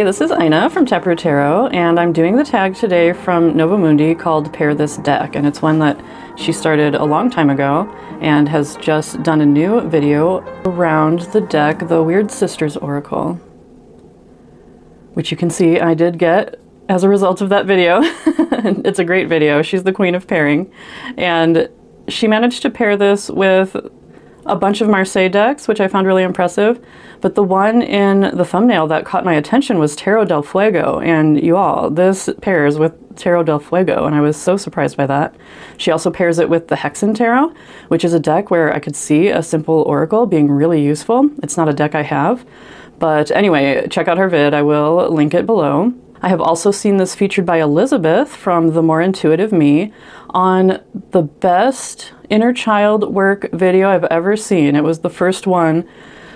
Hey, this is Ina from Taproot Tarot, and I'm doing the tag today from Nova Mundi called Pair This Deck, and it's one that she started a long time ago and has just done a new video around the deck, the Weird Sisters Oracle, which you can see I did get as a result of that video. It's a great video. She's the queen of pairing, and she managed to pair this with a bunch of Marseille decks, which I found really impressive. But the one in the thumbnail that caught my attention was Tarot del Fuego, and you all, this pairs with Tarot del Fuego, and I was so surprised by that. She also pairs it with the Hexen Tarot, which is a deck where I could see a simple oracle being really useful. It's not a deck I have, but anyway, check out her vid. I will link it below. I have also seen this featured by Elizabeth from The More Intuitive Me on the best inner child work video I've ever seen. It was the first one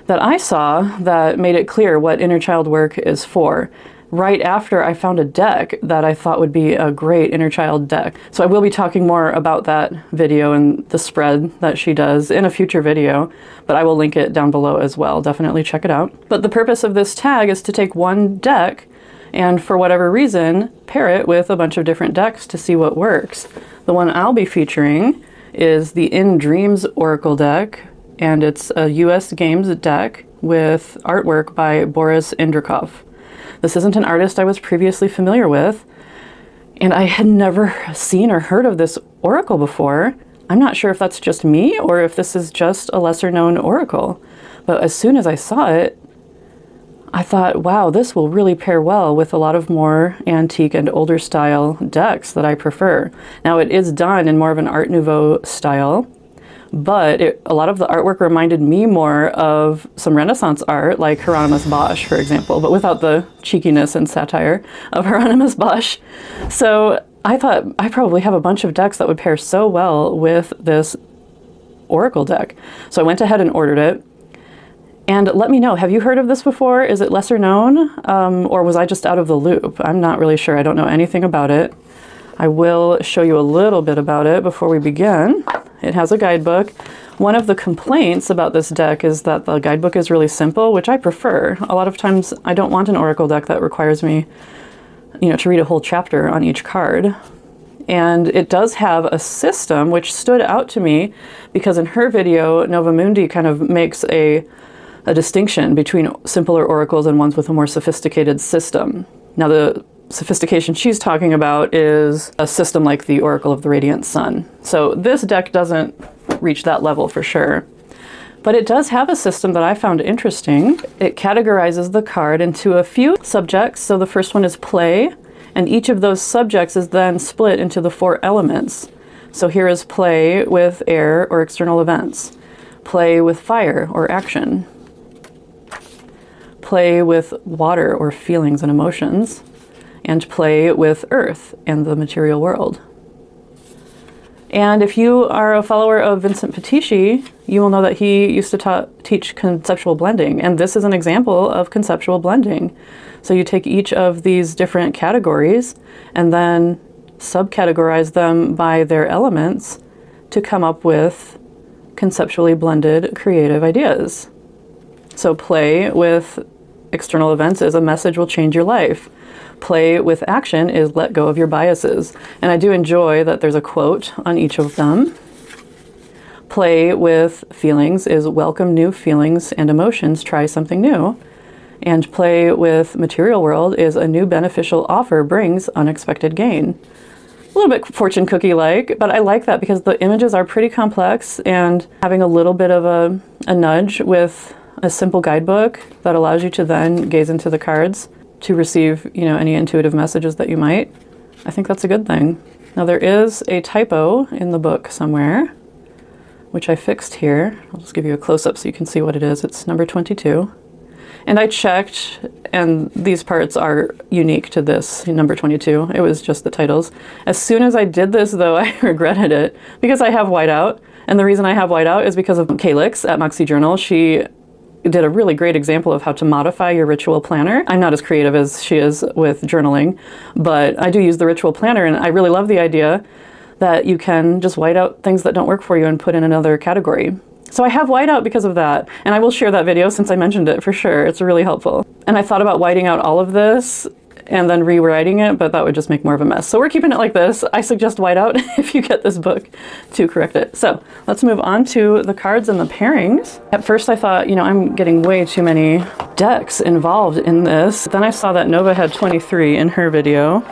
that I saw that made it clear what inner child work is for. Right after I found a deck that I thought would be a great inner child deck. So I will be talking more about that video and the spread that she does in a future video, but I will link it down below as well. Definitely check it out. But the purpose of this tag is to take one deck and for whatever reason, pair it with a bunch of different decks to see what works. The one I'll be featuring is the In Dreams Oracle deck, and it's a US Games deck with artwork by Boris Indrikov. This isn't an artist I was previously familiar with, and I had never seen or heard of this oracle before. I'm not sure if that's just me or if this is just a lesser known oracle, but as soon as I saw it, I thought, wow, this will really pair well with a lot of more antique and older style decks that I prefer. Now, it is done in more of an Art Nouveau style, but a lot of the artwork reminded me more of some Renaissance art, like Hieronymus Bosch, for example, but without the cheekiness and satire of Hieronymus Bosch. So I thought I probably have a bunch of decks that would pair so well with this oracle deck. So I went ahead and ordered it. And let me know, have you heard of this before? Is it lesser known? Or was I just out of the loop? I'm not really sure. I don't know anything about it. I will show you a little bit about it before we begin. It has a guidebook. One of the complaints about this deck is that the guidebook is really simple, which I prefer. A lot of times I don't want an oracle deck that requires me, to read a whole chapter on each card. And it does have a system which stood out to me because in her video, Nova Mundi kind of makes a distinction between simpler oracles and ones with a more sophisticated system. Now, the sophistication she's talking about is a system like the Oracle of the Radiant Sun. So this deck doesn't reach that level for sure, but it does have a system that I found interesting. It categorizes the card into a few subjects. So the first one is play, and each of those subjects is then split into the 4 elements. So here is play with air or external events, play with fire or action, play with water or feelings and emotions, and play with earth and the material world. And if you are a follower of Vincent Pitisci, you will know that he used to teach conceptual blending, and this is an example of conceptual blending. So you take each of these different categories and then subcategorize them by their elements to come up with conceptually blended creative ideas. So play with external events is a message will change your life. Play with action is let go of your biases. And I do enjoy that there's a quote on each of them. Play with feelings is welcome new feelings and emotions, try something new. And play with material world is a new beneficial offer brings unexpected gain. A little bit fortune cookie-like, but I like that because the images are pretty complex, and having a little bit of a nudge with a simple guidebook that allows you to then gaze into the cards to receive, any intuitive messages that you might. I think that's a good thing. Now there is a typo in the book somewhere, which I fixed here. I'll just give you a close-up so you can see what it is. It's number 22. And I checked, and these parts are unique to this, number 22. It was just the titles. As soon as I did this, though, I regretted it because I have whiteout. And the reason I have whiteout is because of Calix at Moxie Journal. She did a really great example of how to modify your ritual planner. I'm not as creative as she is with journaling, but I do use the ritual planner, and I really love the idea that you can just white out things that don't work for you and put in another category. So I have whiteout because of that, and I will share that video since I mentioned it for sure. It's really helpful. And I thought about whiting out all of this and then rewriting it, but that would just make more of a mess. So we're keeping it like this. I suggest whiteout if you get this book to correct it. So let's move on to the cards and the pairings. At first I thought, you know, I'm getting way too many decks involved in this. Then I saw that Nova had 23 in her video.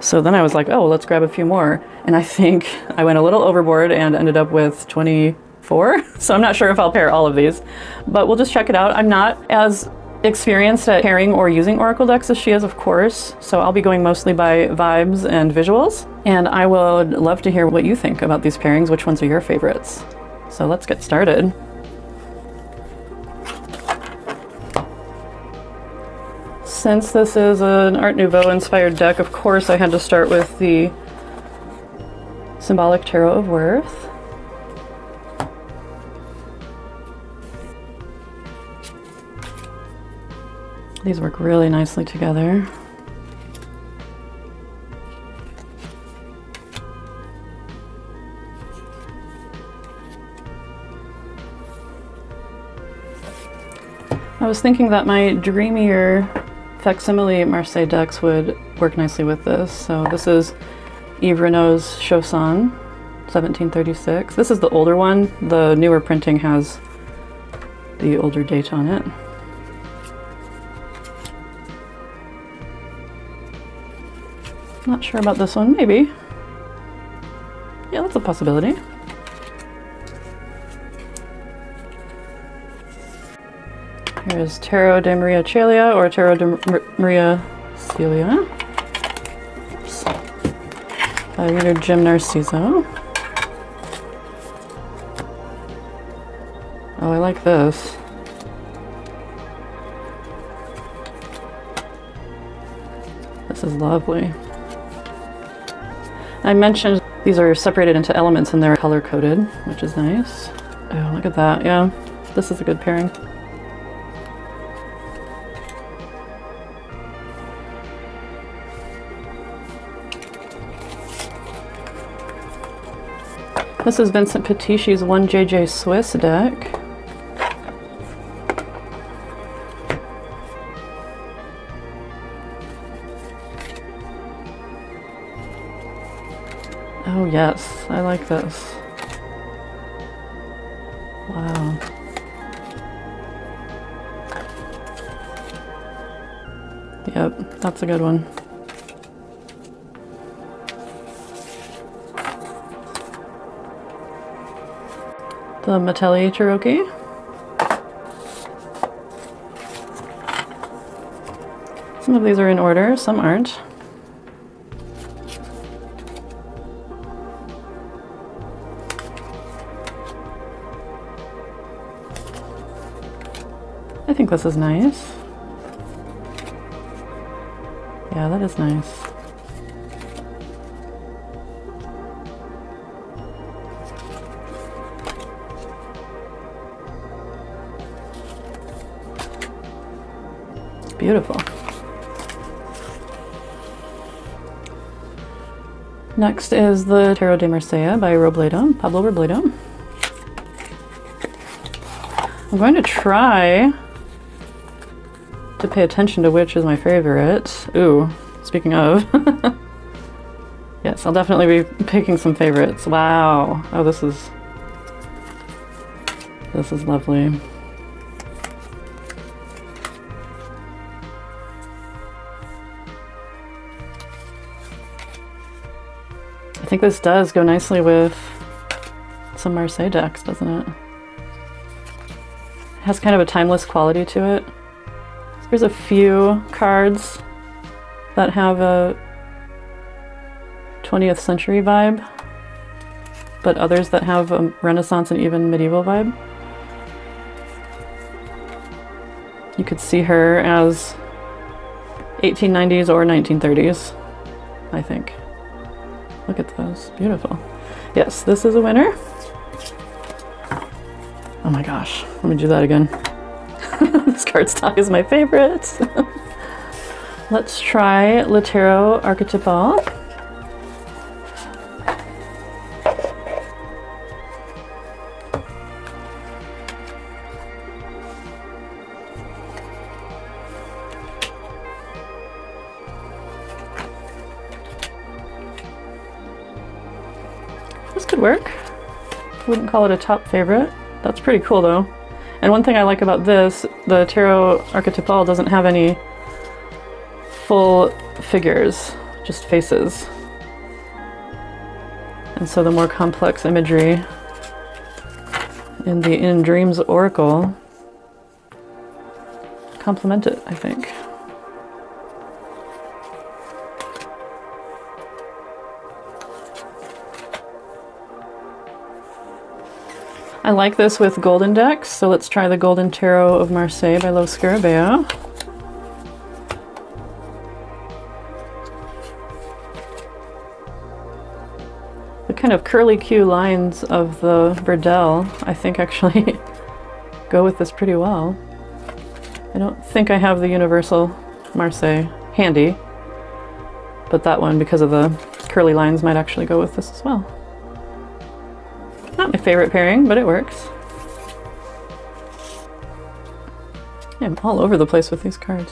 So then I was like, oh, let's grab a few more. And I think I went a little overboard and ended up with 24. So I'm not sure if I'll pair all of these, but we'll just check it out. I'm not as experienced at pairing or using oracle decks as she is, of course, so I'll be going mostly by vibes and visuals, and I would love to hear what you think about these pairings. Which ones are your favorites? So let's get started. Since this is an Art Nouveau inspired deck, of course I had to start with the Symbolic Tarot of Wirth. These work really nicely together. I was thinking that my dreamier facsimile Marseille decks would work nicely with this. So this is Yves Reynaud's Chosson, 1736. This is the older one. The newer printing has the older date on it. Not sure about this one, maybe. Yeah, that's a possibility. Here's Tarot de Maria Celia or Tarot de Maria Celia. Oops. By Lynyrd-Jym Narciso. Oh, I like this. This is lovely. I mentioned these are separated into elements and they're color coded, which is nice. Oh, look at that. Yeah, this is a good pairing. This is Vincent Pitisci's 1JJ Swiss deck. Oh yes, I like this. Wow. Yep, that's a good one. The Mitelli Tarocchi. Some of these are in order, some aren't. I think this is nice. Yeah, that is nice. It's beautiful. Next is the Tarot de Marseille by Robledo, Pablo Robledo. I'm going to try to pay attention to which is my favorite. Ooh, speaking of. Yes, I'll definitely be picking some favorites. Wow. Oh, this is lovely. I think this does go nicely with some Marseille decks, doesn't it? It has kind of a timeless quality to it. There's a few cards that have a 20th century vibe, but others that have a Renaissance and even medieval vibe. You could see her as 1890s or 1930s, I think. Look at those, beautiful. Yes, this is a winner. Oh my gosh, let me do that again. This cardstock is my favorite. Let's try Le Tarot Archétypal. could work. Wouldn't call it a top favorite. That's pretty cool though. And one thing I like about this, the Tarot Archétypal doesn't have any full figures, just faces. And so the more complex imagery in the In Dreams Oracle complement it, I think. I like this with golden decks, so let's try the Golden Tarot of Marseille by Scarabeo. The kind of curly Q lines of the Verdel, I think actually go with this pretty well. I don't think I have the Universal Marseille handy, but that one, because of the curly lines, might actually go with this as well. Not my favorite pairing, but it works. Yeah, I'm all over the place with these cards.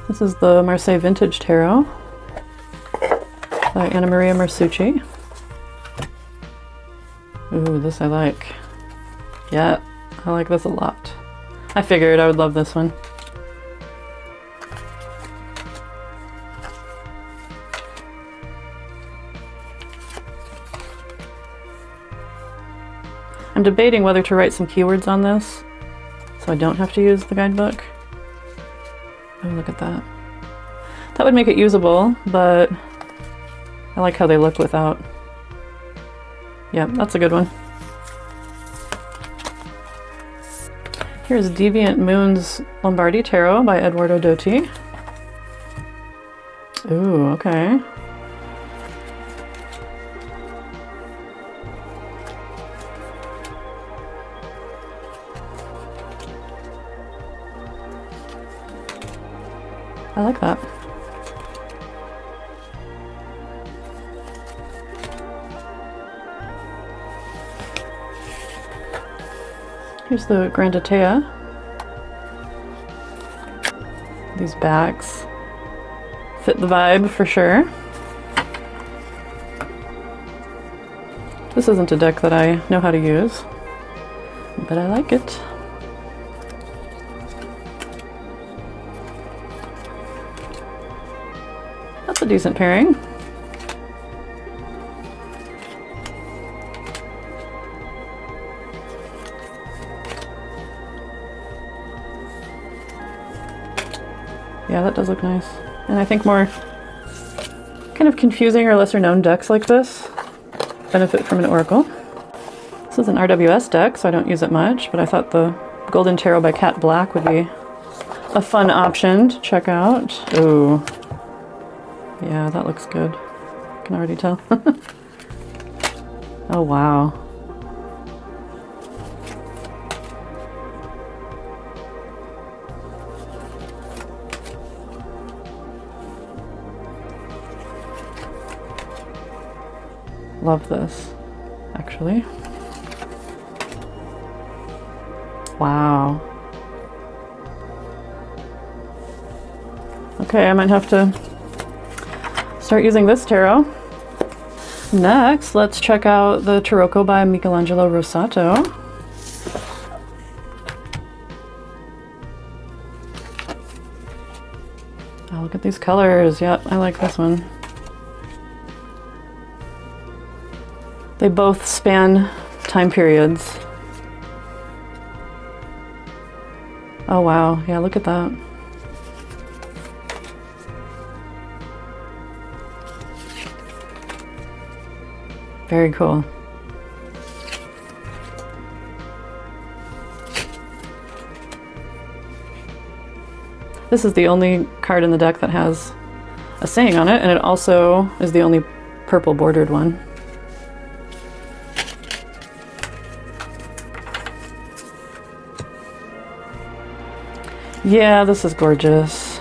This is the Marseille Vintage Tarot by Anna Maria Marsucci. Ooh, this I like. Yeah, I like this a lot. I figured I would love this one. I'm debating whether to write some keywords on this so I don't have to use the guidebook. Oh, look at that. That would make it usable, but I like how they look without. Yeah, that's a good one. Here's Deviant Moon's Lombardy Tarot by Edoardo Dotti. Ooh, okay. I like that. Here's the Grandatea. These backs fit the vibe for sure. This isn't a deck that I know how to use, but I like it. That's a decent pairing. Yeah, that does look nice. And I think more kind of confusing or lesser known decks like this benefit from an oracle. This is an RWS deck, so I don't use it much, but I thought the Golden Tarot by Cat Black would be a fun option to check out. Ooh. Yeah, that looks good. I can already tell. Oh, wow. Love this, actually. Wow. Okay, I might have to start using this tarot. Next, let's check out the Tarocco by Michelangelo Rossato. Oh, look at these colors. Yep, I like this one. They both span time periods. Oh wow, yeah, look at that. Very cool. This is the only card in the deck that has a saying on it, and it also is the only purple bordered one. Yeah, this is gorgeous.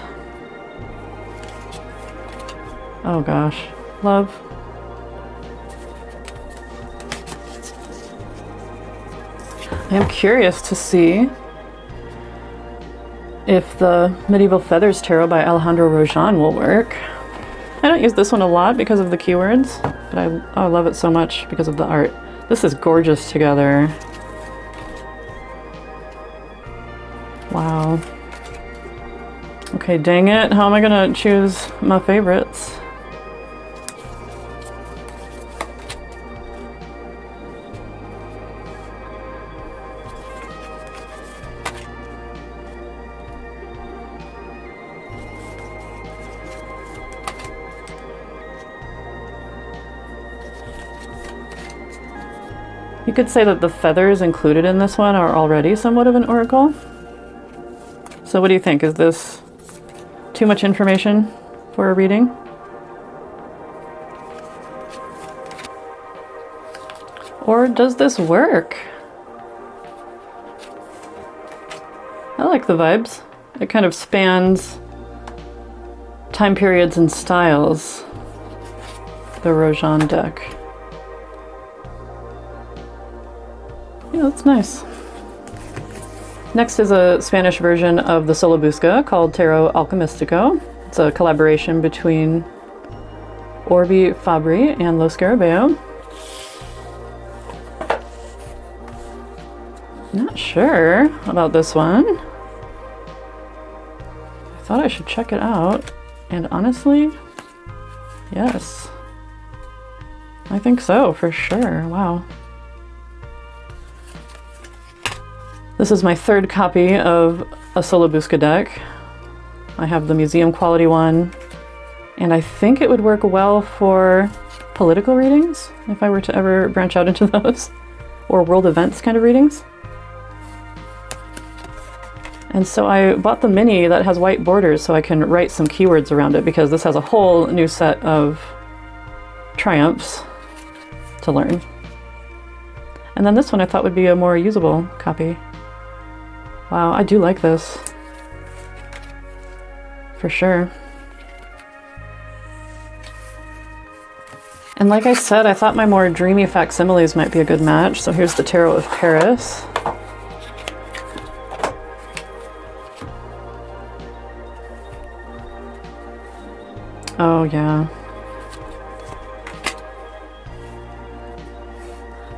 Oh gosh, love. I am curious to see if the Medieval Feathers Tarot by Alejandro Rojan will work. I don't use this one a lot because of the keywords, but I love it so much because of the art. This is gorgeous together. Wow. Okay, dang it. How am I gonna choose my favorites? You could say that the feathers included in this one are already somewhat of an oracle. So what do you think? Is this too much information for a reading? Or does this work? I like the vibes. It kind of spans time periods and styles, the Rojan deck. Yeah, that's nice. Next is a Spanish version of the Solobusca called Tarot Alchemistico. It's a collaboration between Orbi Fabri and Lo Scarabeo. Not sure about this one. I thought I should check it out, and honestly, yes. I think so, for sure. Wow. This is my third copy of a Solobusca deck. I have the museum quality one, and I think it would work well for political readings, if I were to ever branch out into those, or world events kind of readings. And so I bought the mini that has white borders so I can write some keywords around it, because this has a whole new set of triumphs to learn. And then this one I thought would be a more usable copy. Wow, I do like this. For sure. And like I said, I thought my more dreamy facsimiles might be a good match, so here's the Tarot of Paris. Oh yeah.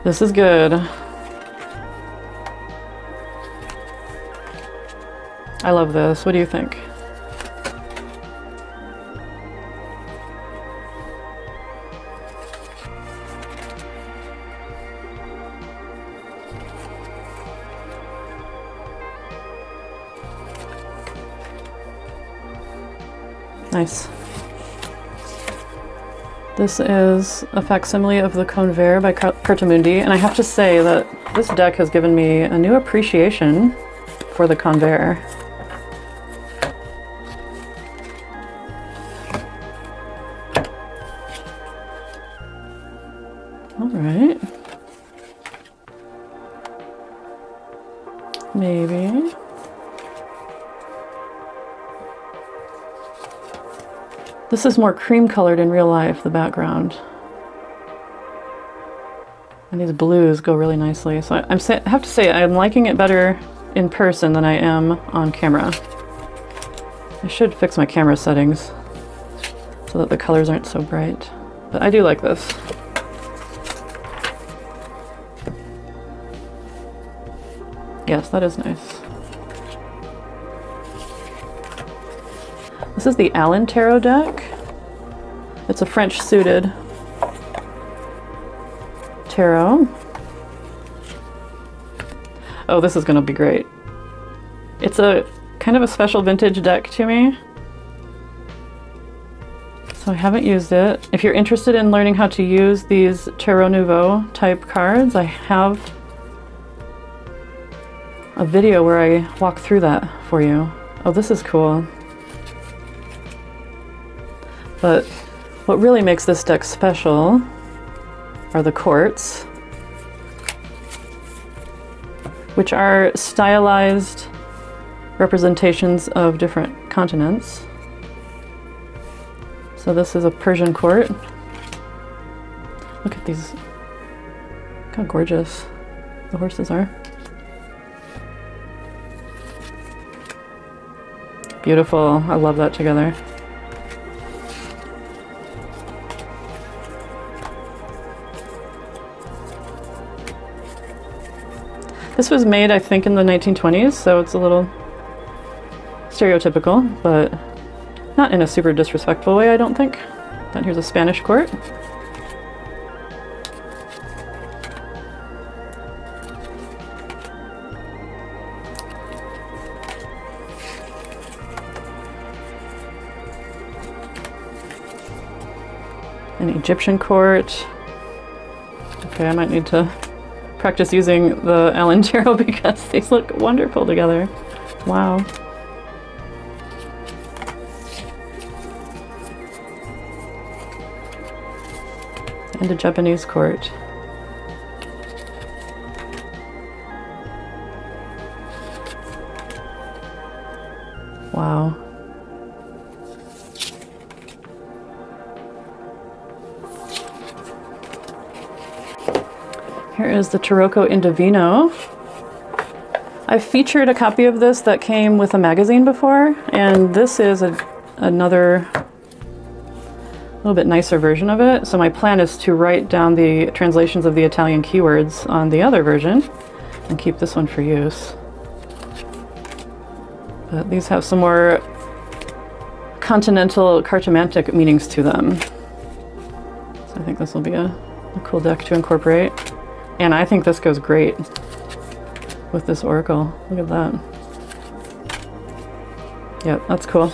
This is good. I love this. What do you think? Nice. This is a facsimile of the Convert by Cartamundi, and I have to say that this deck has given me a new appreciation for the Convert. All right. Maybe. This is more cream colored in real life, the background. And these blues go really nicely. So I have to say I'm liking it better in person than I am on camera. I should fix my camera settings so that the colors aren't so bright. But I do like this. Yes, that is nice. This is the Allen Tarot deck. It's a French suited tarot. Oh, this is gonna be great. It's a kind of a special vintage deck to me, so I haven't used it. If you're interested in learning how to use these Tarot Nouveau type cards, I have a video where I walk through that for you. Oh, this is cool. But what really makes this deck special are the courts, which are stylized representations of different continents. So this is a Persian court. Look at these, look how gorgeous the horses are. Beautiful, I love that together. This was made, I think, in the 1920s, so it's a little stereotypical, but not in a super disrespectful way, I don't think. Then here's a Spanish court. An Egyptian court. Okay, I might need to practice using the Allen Tarot because these look wonderful together. Wow. And a Japanese court. Wow. Here is the Tarocco Indovino. I've featured a copy of this that came with a magazine before, and this is another little bit nicer version of it. So my plan is to write down the translations of the Italian keywords on the other version and keep this one for use. But these have some more continental cartomantic meanings to them. So I think this will be a cool deck to incorporate. And I think this goes great with this oracle. Look at that. Yep, that's cool.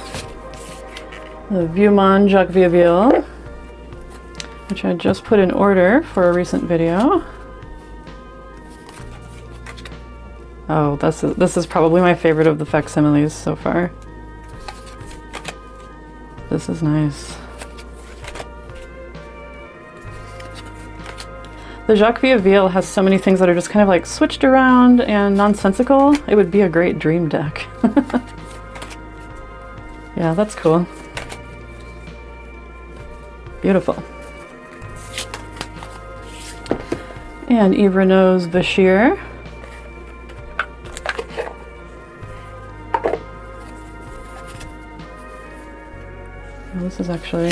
The Vieux Jacques Vieuville, which I just put in order for a recent video. Oh, this is probably my favorite of the facsimiles so far. This is nice. The Jacques Vieuville has so many things that are just kind of like switched around and nonsensical. It would be a great dream deck. Yeah, that's cool. Beautiful. And Yves Reynaud's Bashir. Well, this is actually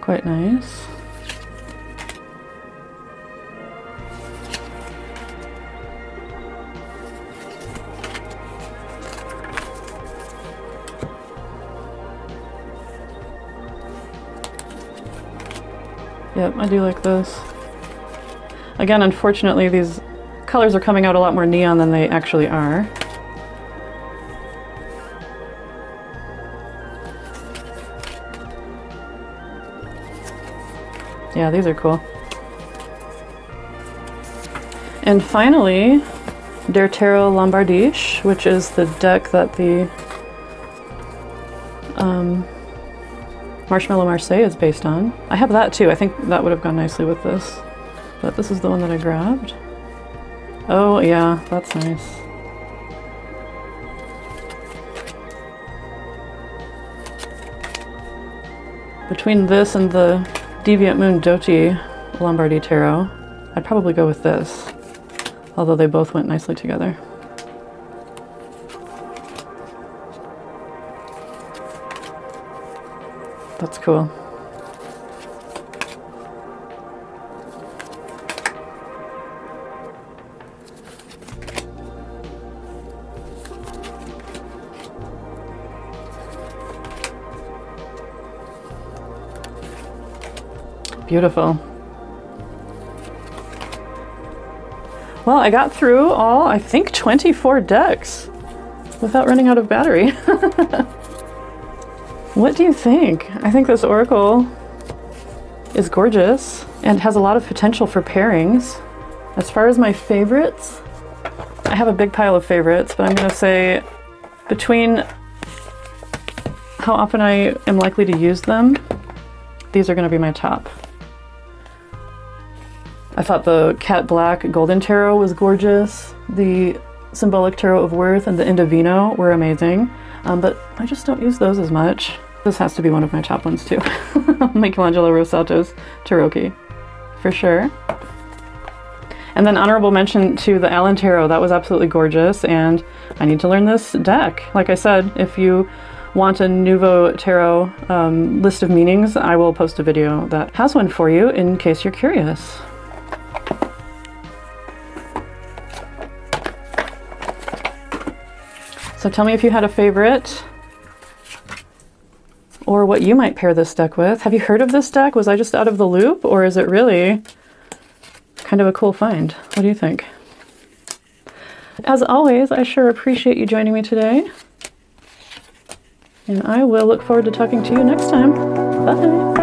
quite nice. Yep, I do like this. Again, unfortunately, these colors are coming out a lot more neon than they actually are. Yeah, these are cool. And finally, Der Tarot Lombardisch, which is the deck that the Marshmallow Marseille is based on. I have that too. I think that would have gone nicely with this. But this is the one that I grabbed. Oh yeah, that's nice. Between this and the Deviant Moon Dotti Lombardy Tarot, I'd probably go with this. Although they both went nicely together. That's cool. Beautiful. Well, I got through all, I think, 24 decks without running out of battery. What do you think? I think this oracle is gorgeous and has a lot of potential for pairings. As far as my favorites, I have a big pile of favorites, but I'm going to say between how often I am likely to use them, these are going to be my top. I thought the Cat Black Golden Tarot was gorgeous. The Symbolic Tarot of Wirth and the Indovino were amazing, but I just don't use those as much. This has to be one of my top ones too. Michelangelo Rossato's Tarocchi, for sure. And then honorable mention to the Allen Tarot. That was absolutely gorgeous, and I need to learn this deck. Like I said, if you want a Nouveau Tarot list of meanings, I will post a video that has one for you in case you're curious. So tell me if you had a favorite or what you might pair this deck with. Have you heard of this deck? Was I just out of the loop, or is it really kind of a cool find? What do you think? As always, I sure appreciate you joining me today. And I will look forward to talking to you next time. Bye.